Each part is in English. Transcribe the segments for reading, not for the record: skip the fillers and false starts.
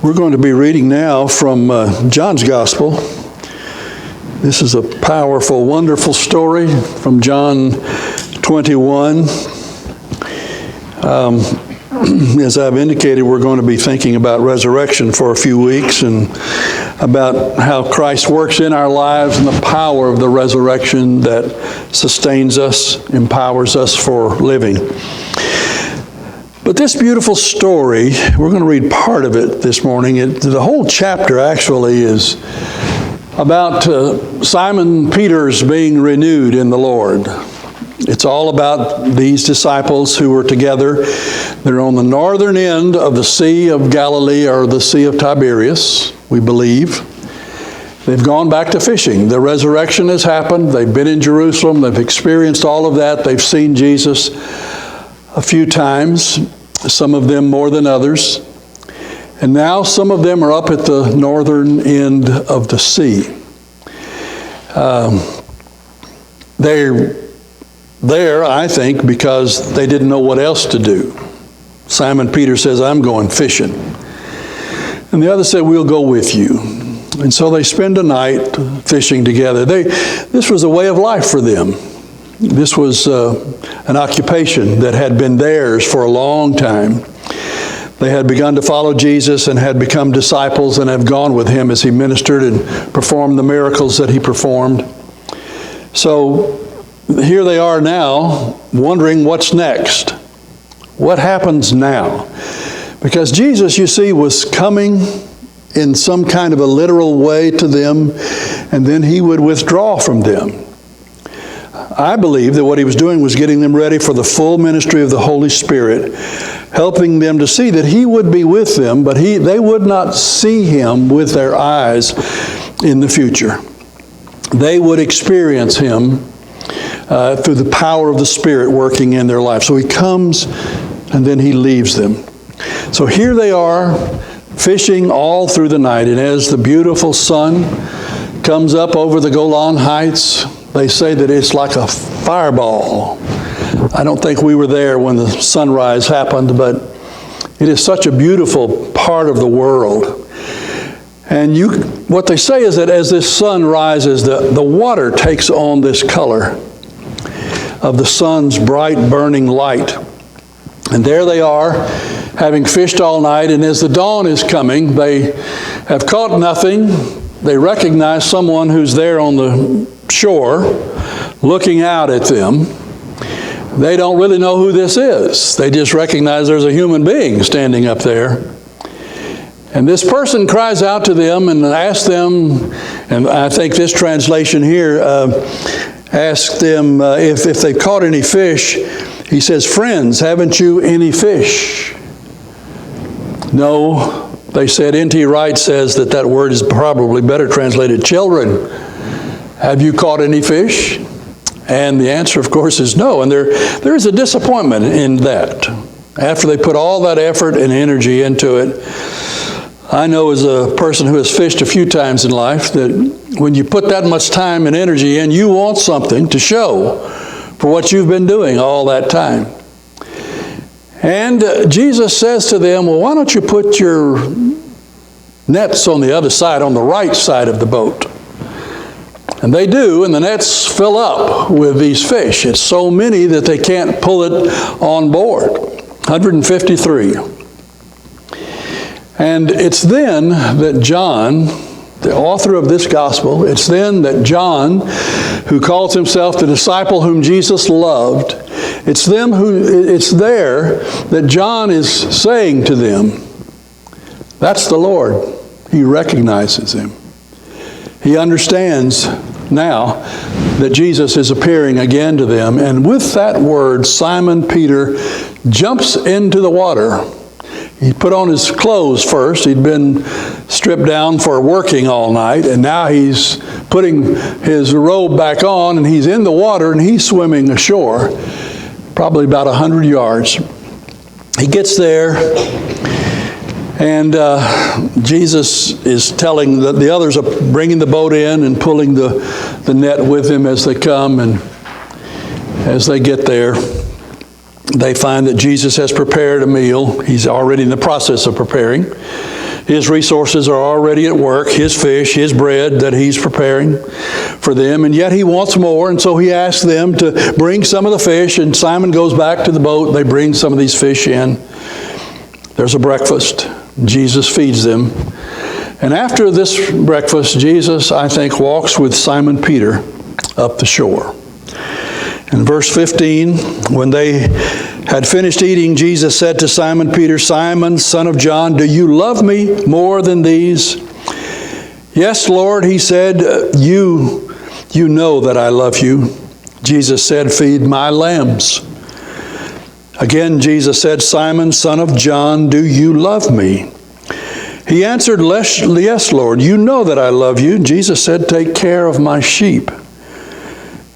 We're going to be reading now from John's Gospel. This is a powerful, wonderful story from John 21. As I've indicated, we're going to be thinking about resurrection for a few weeks and about how Christ works in our lives and the power of the resurrection that sustains us, empowers us for living. But this beautiful story, we're going to read part of it this morning. The whole chapter actually is about Simon Peter's being renewed in the Lord. It's all about these disciples who were together. They're on the northern end of the Sea of Galilee, or the Sea of Tiberias, we believe. They've gone back to fishing. The resurrection has happened. They've been in Jerusalem. They've experienced all of that. They've seen Jesus a few times, some of them more than others. And now some of them are up at the northern end of the sea. They're there, I think, because they didn't know what else to do. Simon Peter says, "I'm going fishing." And the other said, "We'll go with you." And so they spend a night fishing together. This was a way of life for them. This was an occupation that had been theirs for a long time. They had begun to follow Jesus and had become disciples and have gone with him as he ministered and performed the miracles that he performed. So here they are now, wondering what's next. What happens now? Because Jesus, you see, was coming in some kind of a literal way to them, and then he would withdraw from them. I believe that what he was doing was getting them ready for the full ministry of the Holy Spirit, helping them to see that he would be with them, but they would not see him with their eyes in the future. They would experience him through the power of the Spirit working in their life. So he comes and then he leaves them. So here they are fishing all through the night, and as the beautiful sun comes up over the Golan Heights, they say that it's like a fireball. I don't think we were there when the sunrise happened, but it is such a beautiful part of the world. And what they say is that as this sun rises, the water takes on this color of the sun's bright burning light. And there they are, having fished all night, and as the dawn is coming, they have caught nothing. They recognize someone who's there on the shore looking out at them. They don't really know who this is. They just recognize there's a human being standing up there. And this person cries out to them and asks them, and I think this translation here asks them if they've caught any fish. He says, "Friends, haven't you any fish?" No, they said. N.T. Wright says that word is probably better translated, "Children, have you caught any fish?" And the answer, of course, is no. And there is a disappointment in that. After they put all that effort and energy into it, I know as a person who has fished a few times in life that when you put that much time and energy in, you want something to show for what you've been doing all that time. And Jesus says to them, "Well, why don't you put your nets on the other side, on the right side of the boat?" And they do, and the nets fill up with these fish. It's so many that they can't pull it on board. 153. And it's then that John, the author of this gospel, it's then that John, who calls himself the disciple whom Jesus loved, it's there that John is saying to them, "That's the Lord." He recognizes him. He understands now that Jesus is appearing again to them. And with that word, Simon Peter jumps into the water. He put on his clothes first. He'd been stripped down for working all night, and now he's putting his robe back on, and he's in the water, and he's swimming ashore, probably about 100 yards. He gets there, and Jesus is telling the others are bringing the boat in and pulling the net with him as they come, and as they get there, they find that Jesus has prepared a meal. He's already in the process of preparing. His resources are already at work, his fish, his bread that he's preparing for them, and yet he wants more, and so he asks them to bring some of the fish, and Simon goes back to the boat. They bring some of these fish in. There's a breakfast. Jesus feeds them. And after this breakfast, Jesus, I think, walks with Simon Peter up the shore. In verse 15, when they had finished eating, Jesus said to Simon Peter, "Simon, son of John, do you love me more than these?" "Yes, Lord," he said, you know that I love you." Jesus said, "Feed my lambs." Again, Jesus said, "Simon, son of John, do you love me?" He answered, "Yes, Lord, you know that I love you." Jesus said, "Take care of my sheep."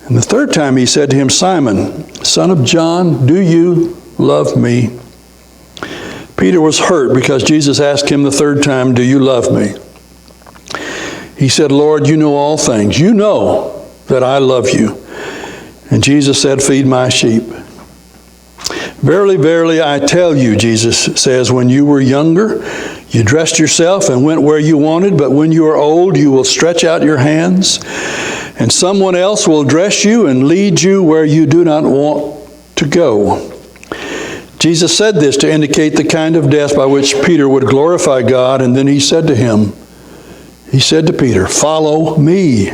And the third time he said to him, "Simon, son of John, do you love me?" Peter was hurt because Jesus asked him the third time, "Do you love me?" He said, "Lord, you know all things. You know that I love you." And Jesus said, "Feed my sheep." "Verily, verily, I tell you," Jesus says, "when you were younger, you dressed yourself and went where you wanted, but when you are old, you will stretch out your hands, and someone else will dress you and lead you where you do not want to go." Jesus said this to indicate the kind of death by which Peter would glorify God, and then he said to Peter, "Follow me."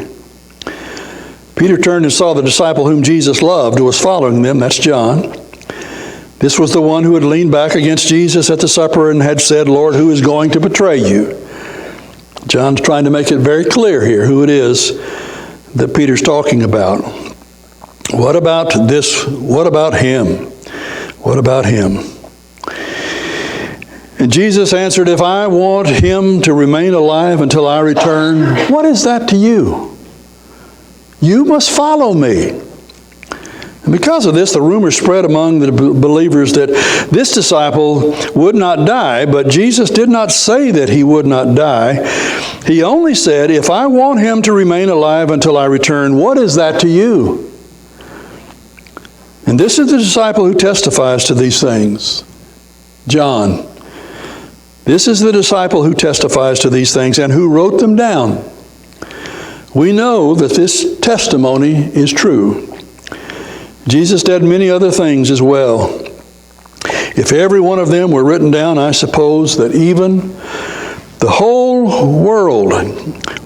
Peter turned and saw the disciple whom Jesus loved who was following them. That's John. This was the one who had leaned back against Jesus at the supper and had said, "Lord, who is going to betray you?" John's trying to make it very clear here who it is that Peter's talking about. What about this? What about him? What about him? And Jesus answered, "If I want him to remain alive until I return, what is that to you? You must follow me." And because of this, the rumor spread among the believers that this disciple would not die, but Jesus did not say that he would not die. He only said, "If I want him to remain alive until I return, what is that to you?" And this is the disciple who testifies to these things, John. This is the disciple who testifies to these things and who wrote them down. We know that this testimony is true. Jesus did many other things as well. If every one of them were written down, I suppose that even the whole world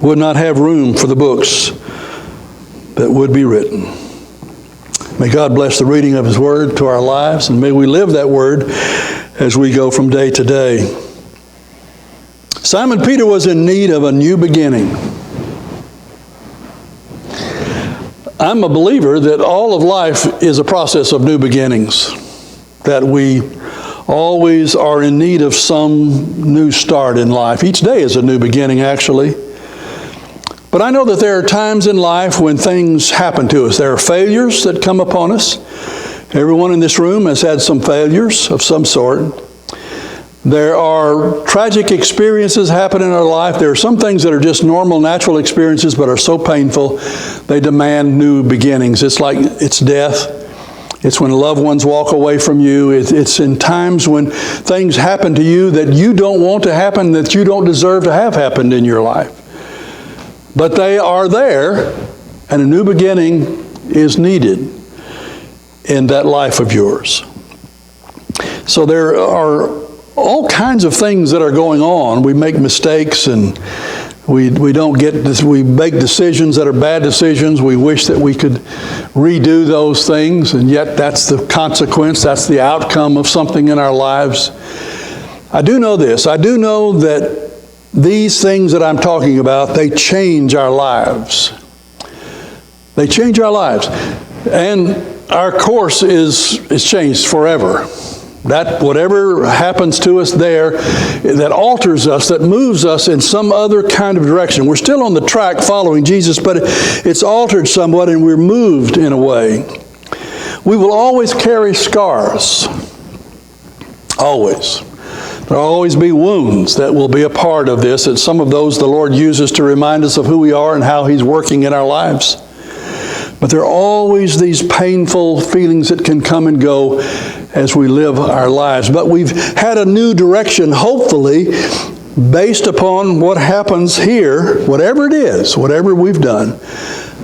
would not have room for the books that would be written. May God bless the reading of His Word to our lives, and may we live that Word as we go from day to day. Simon Peter was in need of a new beginning. I'm a believer that all of life is a process of new beginnings, that we always are in need of some new start in life. Each day is a new beginning, actually. But I know that there are times in life when things happen to us. There are failures that come upon us. Everyone in this room has had some failures of some sort. There are tragic experiences happen in our life. There are some things that are just normal, natural experiences, but are so painful, they demand new beginnings. It's like it's death. It's when loved ones walk away from you. It's in times when things happen to you that you don't want to happen, that you don't deserve to have happened in your life. But they are there, and a new beginning is needed in that life of yours. So there are all kinds of things that are going on. We make mistakes, and we don't get this. We make decisions that are bad decisions. We wish that we could redo those things, and yet that's the consequence. That's the outcome of something in our lives. I do know this. I do know that these things that I'm talking about, they change our lives. They change our lives, and our course is changed forever. That whatever happens to us there, that alters us, that moves us in some other kind of direction. We're still on the track following Jesus, but it's altered somewhat and we're moved in a way. We will always carry scars. Always. There will always be wounds that will be a part of this, and some of those the Lord uses to remind us of who we are and how He's working in our lives. But there are always these painful feelings that can come and go as we live our lives. But we've had a new direction, hopefully, based upon what happens here, whatever it is, whatever we've done,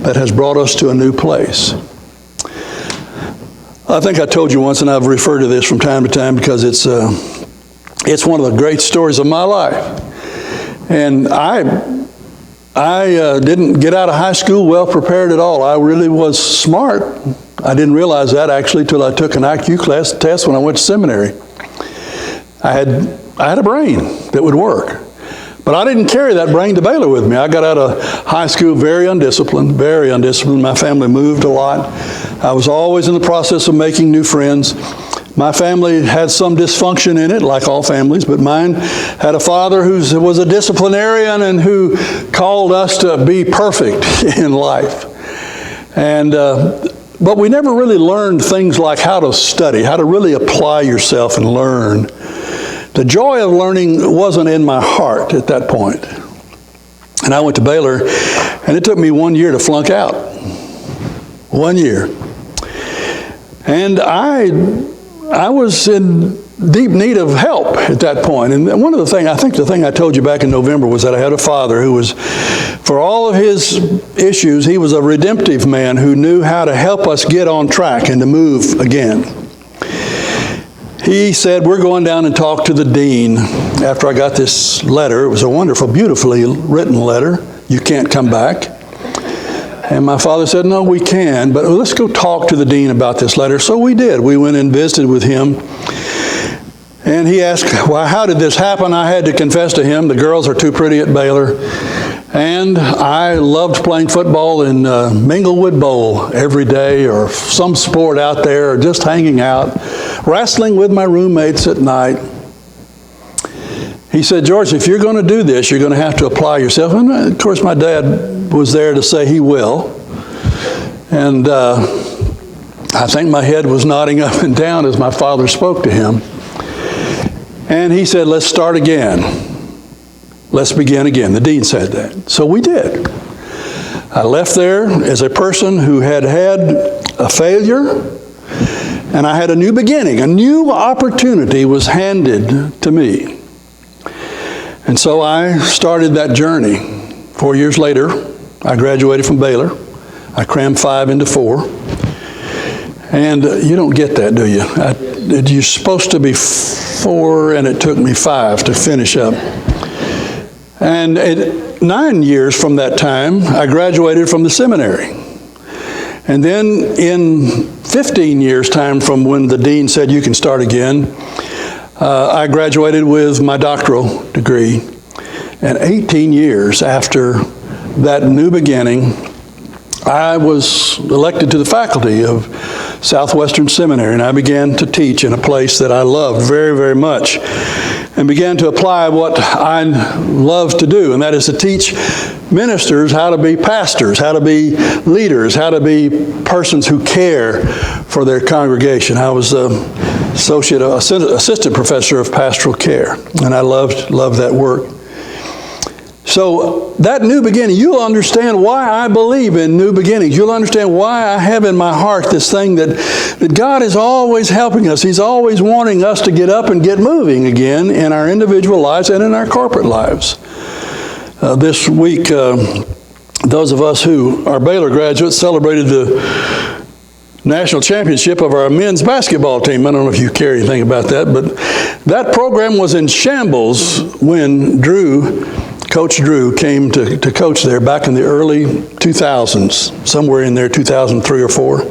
that has brought us to a new place. I think I told you once, and I've referred to this from time to time because it's one of the great stories of my life. And I didn't get out of high school well prepared at all. I really was smart. I didn't realize that actually till I took an IQ class test when I went to seminary. I had a brain that would work. But I didn't carry that brain to Baylor with me. I got out of high school very undisciplined, very undisciplined. My family moved a lot. I was always in the process of making new friends. My family had some dysfunction in it, like all families, but mine had a father who was a disciplinarian and who called us to be perfect in life. But we never really learned things like how to study, how to really apply yourself and learn. The joy of learning wasn't in my heart at that point. And I went to Baylor, and it took me 1 year to flunk out. 1 year. And I was in deep need of help at that point. And one of the things, I think the thing I told you back in November was that I had a father who was, for all of his issues, he was a redemptive man who knew how to help us get on track and to move again. He said, we're going down and talk to the dean. After I got this letter, it was a wonderful, beautifully written letter. You can't come back. And my father said, no, we can, but let's go talk to the dean about this letter. So we did. We went and visited with him. And he asked, well, how did this happen? I had to confess to him, the girls are too pretty at Baylor. And I loved playing football in Minglewood Bowl every day, or some sport out there, or just hanging out, wrestling with my roommates at night. He said, George, if you're going to do this, you're going to have to apply yourself. And of course, my dad was there to say he will. And I think my head was nodding up and down as my father spoke to him. And he said, let's start again. Let's begin again. The dean said that. So we did. I left there as a person who had had a failure, and I had a new beginning. A new opportunity was handed to me. And so I started that journey. 4 years later, I graduated from Baylor. I crammed 5 into 4. And you don't get that, do you? You're supposed to be 4, and it took me 5 to finish up. And 9 years from that time, I graduated from the seminary. And then in 15 years' time from when the dean said you can start again, I graduated with my doctoral degree. And 18 years after that new beginning, I was elected to the faculty of Southwestern Seminary, and I began to teach in a place that I loved very, very much, and began to apply what I love to do, and that is to teach ministers how to be pastors, how to be leaders, how to be persons who care for their congregation. I was assistant professor of pastoral care, and I loved that work. So that new beginning, you'll understand why I believe in new beginnings. You'll understand why I have in my heart this thing that God is always helping us. He's always wanting us to get up and get moving again in our individual lives and in our corporate lives. This week, those of us who are Baylor graduates celebrated the national championship of our men's basketball team. I don't know if you care anything about that, but that program was in shambles when Coach Drew came to coach there back in the early 2000s, somewhere in there, 2003 or 4.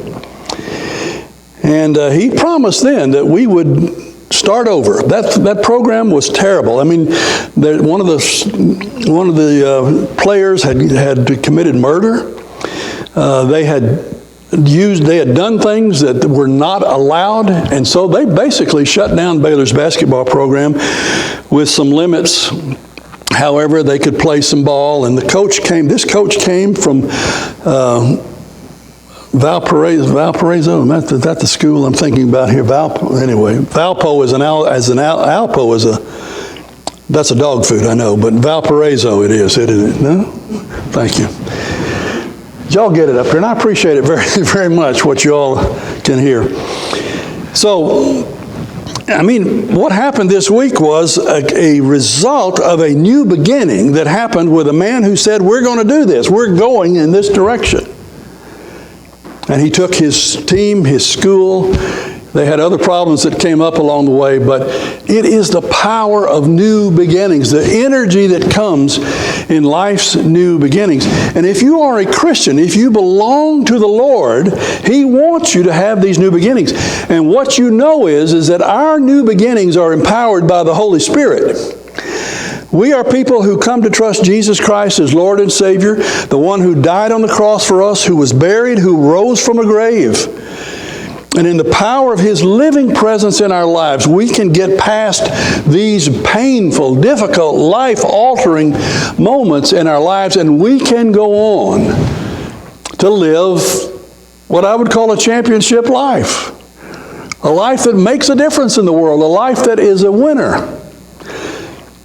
And he promised then that we would start over. That program was terrible. I mean, one of the players had committed murder. They had done things that were not allowed, and so they basically shut down Baylor's basketball program with some limits. However, they could play some ball, and this coach came from Valparaiso. Is that the school I'm thinking about here? Valpo that's a dog food, I know, but Valparaiso it is, isn't it? No? Thank you. Y'all get it up here, and I appreciate it very, very much, what you all can hear. So, I mean, what happened this week was a result of a new beginning that happened with a man who said, we're going to do this. We're going in this direction. And he took his team, his school. They had other problems that came up along the way, but it is the power of new beginnings, the energy that comes in life's new beginnings. And if you are a Christian, if you belong to the Lord, He wants you to have these new beginnings. And what you know is that our new beginnings are empowered by the Holy Spirit. We are people who come to trust Jesus Christ as Lord and Savior, the one who died on the cross for us, who was buried, who rose from a grave. And in the power of His living presence in our lives, we can get past these painful, difficult, life-altering moments in our lives, and we can go on to live what I would call a championship life. A life that makes a difference in the world, a life that is a winner.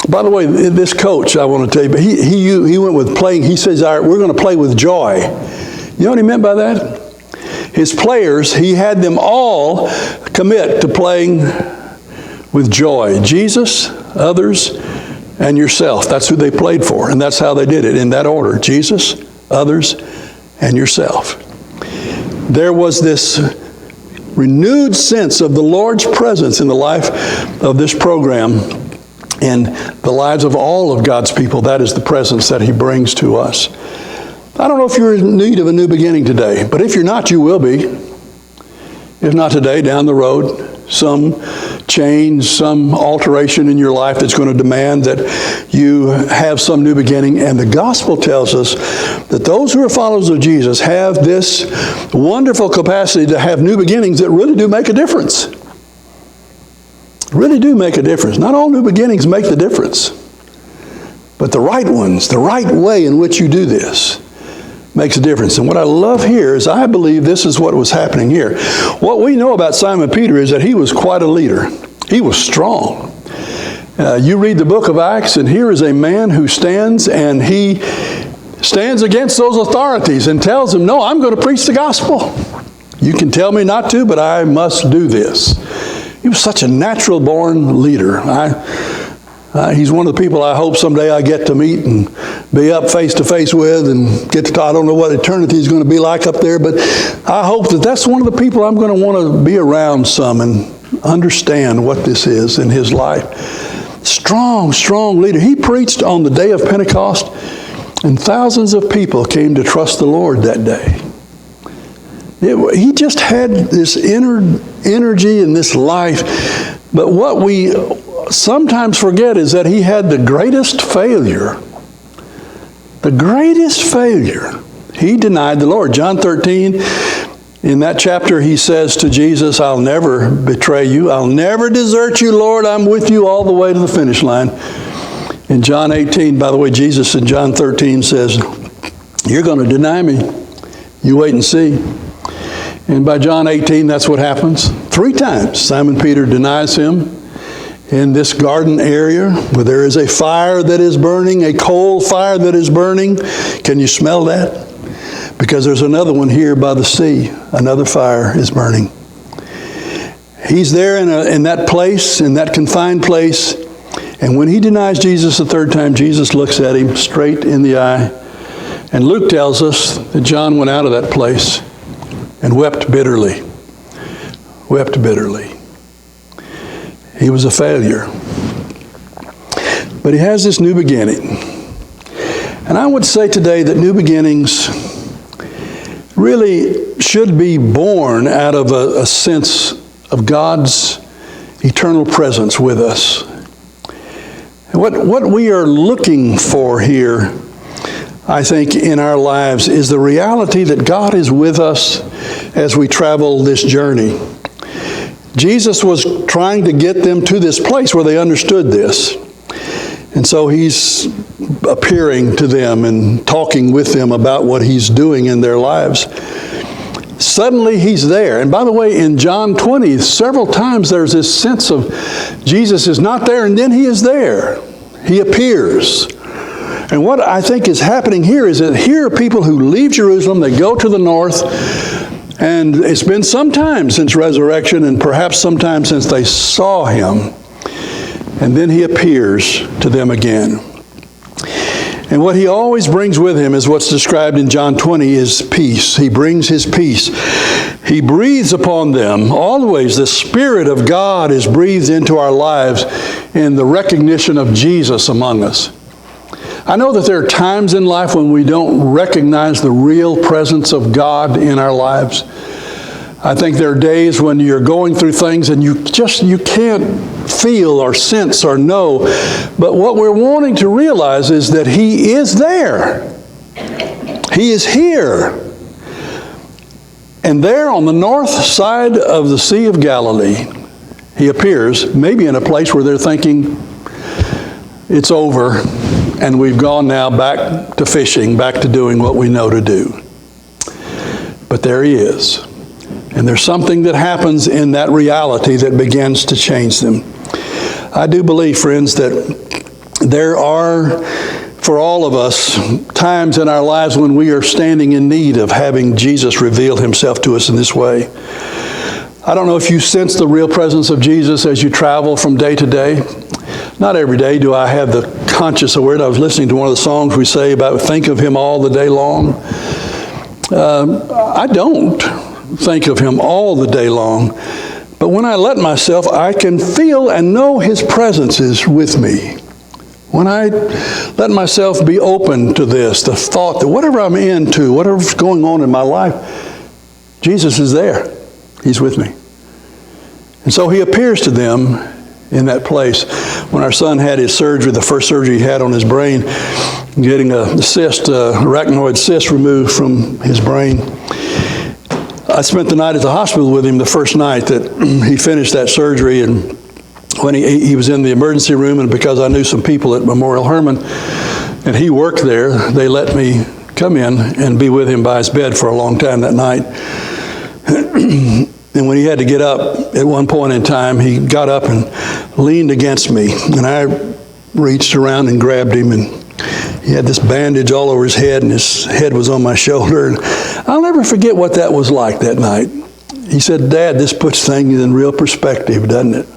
By the way, this coach, I want to tell you, he went with playing. He says, all right, we're going to play with joy. You know what he meant by that? His players, he had them all commit to playing with joy. Jesus, others, and yourself. That's who they played for, and that's how they did it, in that order. Jesus, others, and yourself. There was this renewed sense of the Lord's presence in the life of this program and the lives of all of God's people. That is the presence that He brings to us. I don't know if you're in need of a new beginning today, but if you're not, you will be. If not today, down the road, some change, some alteration in your life that's going to demand that you have some new beginning. And the gospel tells us that those who are followers of Jesus have this wonderful capacity to have new beginnings that really do make a difference. Really do make a difference. Not all new beginnings make the difference, but the right ones, the right way in which you do this, makes a difference. And what I love here is I believe this is what was happening here. What we know about Simon Peter is that he was quite a leader. He was strong. You read the book of Acts, and here is a man who stands, and he stands against those authorities and tells them, no, I'm going to preach the gospel. You can tell me not to, but I must do this. He was such a natural-born leader. He's one of the people I hope someday I get to meet and be up face-to-face with and get to talk. I don't know what eternity is going to be like up there, but I hope that that's one of the people I'm going to want to be around some and understand what this is in his life. Strong, strong leader. He preached on the day of Pentecost, and thousands of people came to trust the Lord that day. He just had this inner energy and this life. But what we sometimes forget is that he had the greatest failure. The greatest failure. He denied the Lord. John 13, in that chapter, he says to Jesus, I'll never betray you. I'll never desert you, Lord. I'm with you all the way to the finish line. In John 18, by the way, Jesus in John 13 says, you're going to deny me. You wait and see. And by John 18, that's what happens. 3 times Simon Peter denies him in this garden area where there is a fire that is burning, a coal fire that is burning. Can you smell that? Because there's another one here by the sea. Another fire is burning. He's there in that place, in that confined place. And when he denies Jesus the 3rd time, Jesus looks at him straight in the eye. And Luke tells us that John went out of that place and wept bitterly. Wept bitterly. He was a failure. But he has this new beginning. And I would say today that new beginnings really should be born out of a sense of God's eternal presence with us. And what we are looking for here, I think, in our lives is the reality that God is with us as we travel this journey. Jesus was trying to get them to this place where they understood this. And so he's appearing to them and talking with them about what he's doing in their lives. Suddenly he's there. And by the way, in John 20, several times there's this sense of Jesus is not there, and then he is there. He appears. And what I think is happening here is that here are people who leave Jerusalem, they go to the north, And it's been some time since resurrection, and perhaps some time since they saw him. And then he appears to them again. And what he always brings with him is what's described in John 20 is peace. He brings his peace. He breathes upon them. Always the Spirit of God is breathed into our lives in the recognition of Jesus among us. I know that there are times in life when we don't recognize the real presence of God in our lives. I think there are days when you're going through things and you can't feel or sense or know. But what we're wanting to realize is that he is there. He is here. And there on the north side of the Sea of Galilee, he appears, maybe in a place where they're thinking it's over and we've gone now back to fishing, back to doing what we know to do. But there he is. And there's something that happens in that reality that begins to change them. I do believe, friends, that there are, for all of us, times in our lives when we are standing in need of having Jesus reveal himself to us in this way. I don't know if you sense the real presence of Jesus as you travel from day to day. Not every day do I have the conscious awareness. I was listening to one of the songs we say about think of him all the day long. I don't think of him all the day long. But when I let myself, I can feel and know his presence is with me. When I let myself be open to this, the thought that whatever I'm into, whatever's going on in my life, Jesus is there. He's with me. And so he appears to them in that place. When our son had his surgery, the first surgery he had on his brain, getting a cyst, arachnoid cyst removed from his brain, I spent the night at the hospital with him the first night that he finished that surgery. And when he was in the emergency room, and because I knew some people at Memorial Hermann, and he worked there, they let me come in and be with him by his bed for a long time that night. And when he had to get up at one point in time, he got up and leaned against me. And I reached around and grabbed him, and he had this bandage all over his head, and his head was on my shoulder. And I'll never forget what that was like that night. He said, "Dad, this puts things in real perspective, doesn't it?"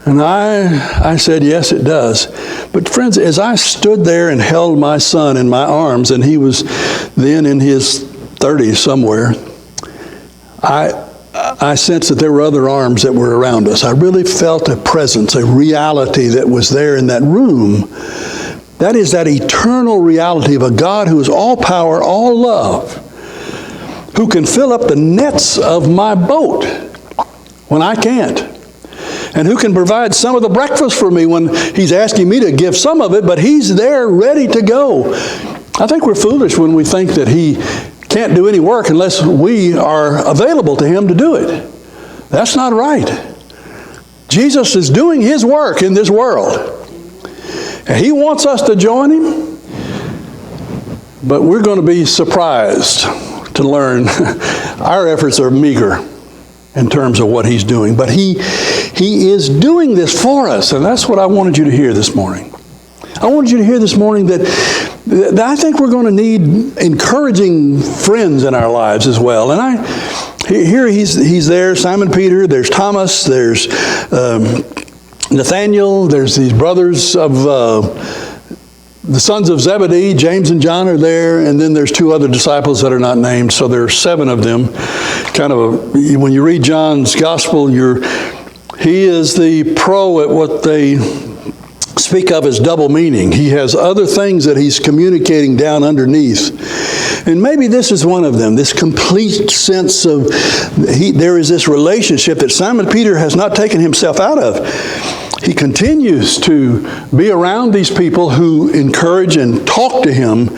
And I said, "Yes, it does." But friends, as I stood there and held my son in my arms, and he was then in his 30s somewhere, I sensed that there were other arms that were around us. I really felt a presence, a reality that was there in that room. That is that eternal reality of a God who is all power, all love, who can fill up the nets of my boat when I can't, and who can provide some of the breakfast for me when he's asking me to give some of it, but he's there ready to go. I think we're foolish when we think that he can't do any work unless we are available to him to do it. That's not right. Jesus is doing his work in this world. And he wants us to join him, but we're going to be surprised to learn our efforts are meager in terms of what he's doing. But he is doing this for us, and that's what I wanted you to hear this morning. I wanted you to hear this morning that I think we're going to need encouraging friends in our lives as well. And here he's there, Simon Peter, there's Thomas, there's Nathaniel, there's these brothers of the sons of Zebedee, James and John are there, and then there's two other disciples that are not named, so there are 7 of them. When you read John's gospel, he is the pro at what they speak of as double meaning. He has other things that he's communicating down underneath. And maybe this is one of them, this complete sense of there is this relationship that Simon Peter has not taken himself out of. He continues to be around these people who encourage and talk to him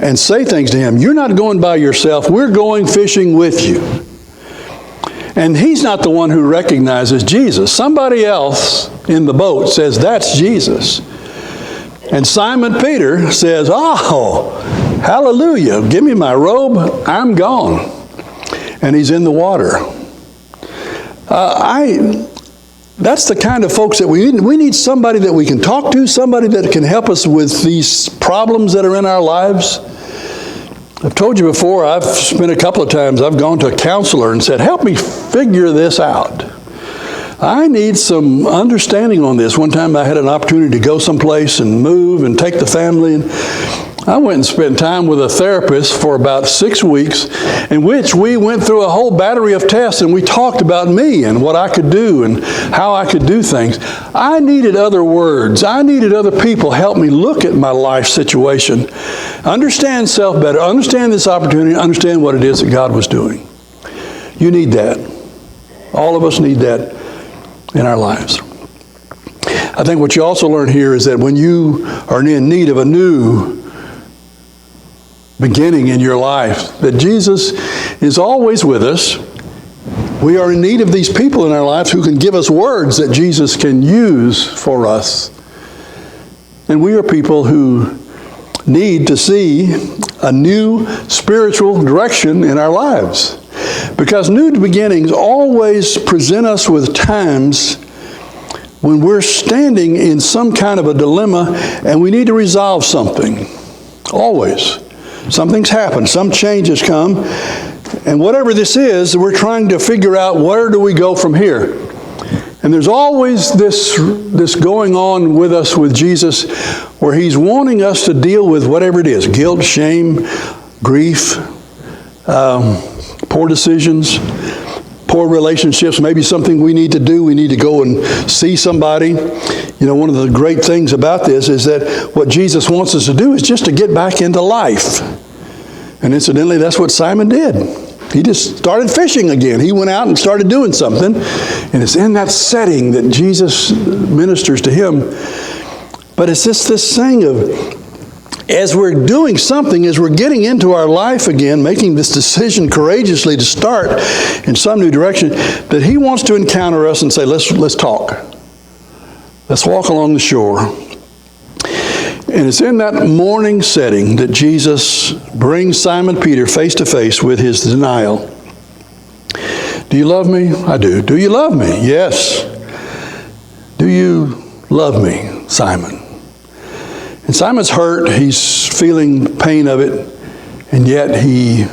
and say things to him. You're not going by yourself. We're going fishing with you. And he's not the one who recognizes Jesus. Somebody else in the boat says, "That's Jesus." And Simon Peter says, "Oh, hallelujah, give me my robe, I'm gone." And he's in the water. That's the kind of folks that we need. We need somebody that we can talk to, somebody that can help us with these problems that are in our lives. I've told you before, I've spent a couple of times, I've gone to a counselor and said, help me figure this out. I need some understanding on this. One time I had an opportunity to go someplace and move and take the family, and I went and spent time with a therapist for about 6 weeks, in which we went through a whole battery of tests, and we talked about me and what I could do and how I could do things. I needed other words. I needed other people help me look at my life situation, understand self better, understand this opportunity, understand what it is that God was doing. You need that. All of us need that in our lives. I think what you also learn here is that when you are in need of a new beginning in your life, that Jesus is always with us. We are in need of these people in our lives who can give us words that Jesus can use for us. And we are people who need to see a new spiritual direction in our lives. Because new beginnings always present us with times when we're standing in some kind of a dilemma and we need to resolve something. Always. Something's happened. Some change has come. And whatever this is, we're trying to figure out where do we go from here. And there's always this going on with us with Jesus where He's wanting us to deal with whatever it is. Guilt, shame, grief, poor decisions, poor relationships, maybe something we need to do. We need to go and see somebody. You know, one of the great things about this is that what Jesus wants us to do is just to get back into life. And incidentally, that's what Simon did. He just started fishing again. He went out and started doing something. And it's in that setting that Jesus ministers to him. But it's just this thing of, as we're doing something, as we're getting into our life again, making this decision courageously to start in some new direction, that He wants to encounter us and say, let's talk. Let's walk along the shore. And it's in that morning setting that Jesus brings Simon Peter face to face with his denial. Do you love me? I do. Do you love me? Yes. Do you love me, Simon? And Simon's hurt. He's feeling pain of it. And yet he,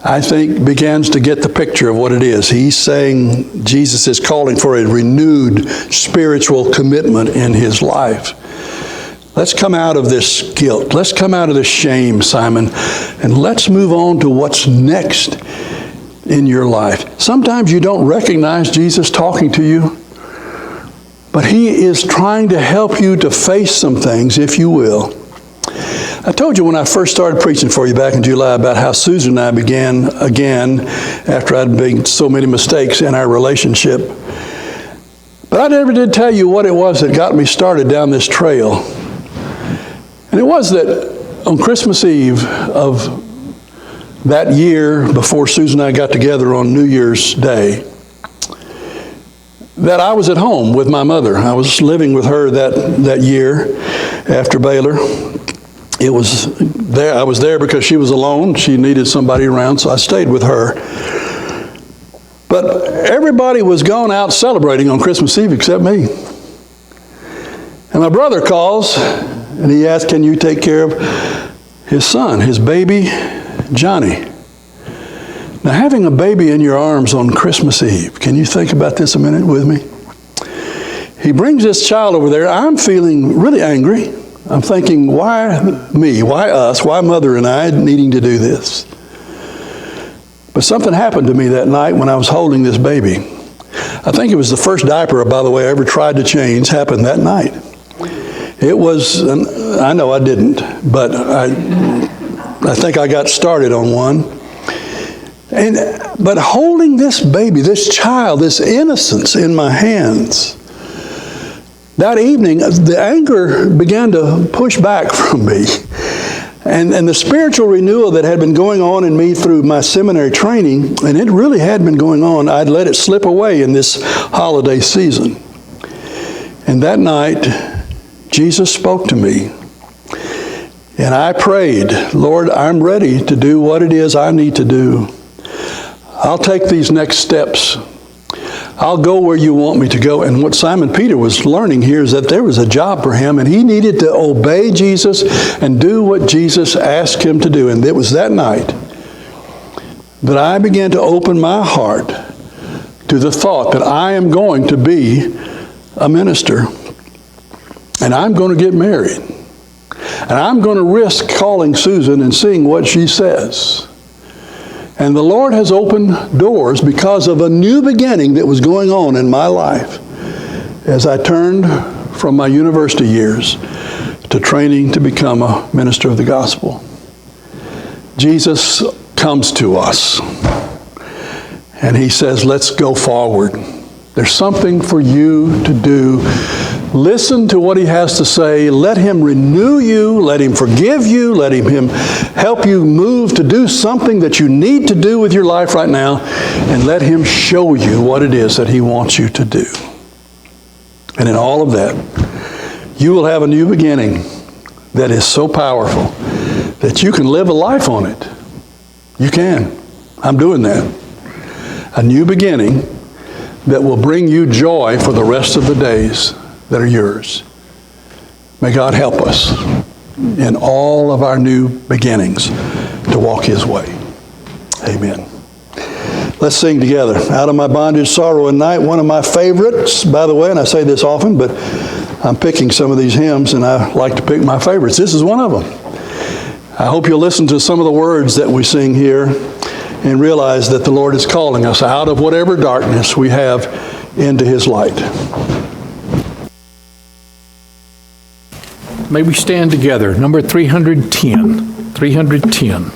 I think, begins to get the picture of what it is. He's saying Jesus is calling for a renewed spiritual commitment in his life. Let's come out of this guilt. Let's come out of this shame, Simon, and let's move on to what's next in your life. Sometimes you don't recognize Jesus talking to you, but He is trying to help you to face some things, if you will. I told you when I first started preaching for you back in July about how Susan and I began again after I'd made so many mistakes in our relationship. But I never did tell you what it was that got me started down this trail. And it was that on Christmas Eve of that year, before Susan and I got together on New Year's Day, that I was at home with my mother. I was living with her that year after Baylor. It was there. I was there because she was alone. She needed somebody around, so I stayed with her. But everybody was gone out celebrating on Christmas Eve except me. And my brother calls, and he asks, can you take care of his son, his baby, Johnny? Now, having a baby in your arms on Christmas Eve, can you think about this a minute with me? He brings this child over there. I'm feeling really angry. I'm thinking, why me? Why us? Why Mother and I needing to do this? But something happened to me that night when I was holding this baby. I think it was the first diaper, by the way, I ever tried to change, happened that night. It was, I know I didn't, but I think I got started on one. But holding this baby, this child, this innocence in my hands, that evening, the anger began to push back from me. And the spiritual renewal that had been going on in me through my seminary training, and it really had been going on, I'd let it slip away in this holiday season. And that night, Jesus spoke to me. And I prayed, Lord, I'm ready to do what it is I need to do. I'll take these next steps. I'll go where you want me to go. And what Simon Peter was learning here is that there was a job for him, and he needed to obey Jesus and do what Jesus asked him to do. And it was that night that I began to open my heart to the thought that I am going to be a minister, and I'm going to get married, and I'm going to risk calling Susan and seeing what she says. And the Lord has opened doors because of a new beginning that was going on in my life as I turned from my university years to training to become a minister of the gospel. Jesus comes to us and he says, let's go forward. There's something for you to do. Listen to what he has to say. Let him renew you. Let him forgive you. Let him help you move to do something that you need to do with your life right now. And let him show you what it is that he wants you to do. And in all of that, you will have a new beginning that is so powerful that you can live a life on it. You can. I'm doing that. A new beginning that will bring you joy for the rest of the days that are yours. May God help us in all of our new beginnings to walk his way. Amen. Let's sing together. Out of my bondage, sorrow, and night. One of my favorites, by the way, and I say this often, but I'm picking some of these hymns, and I like to pick my favorites. This is one of them. I hope you'll listen to some of the words that we sing here and realize that the Lord is calling us out of whatever darkness we have into his light. May we stand together. Number 310. 310.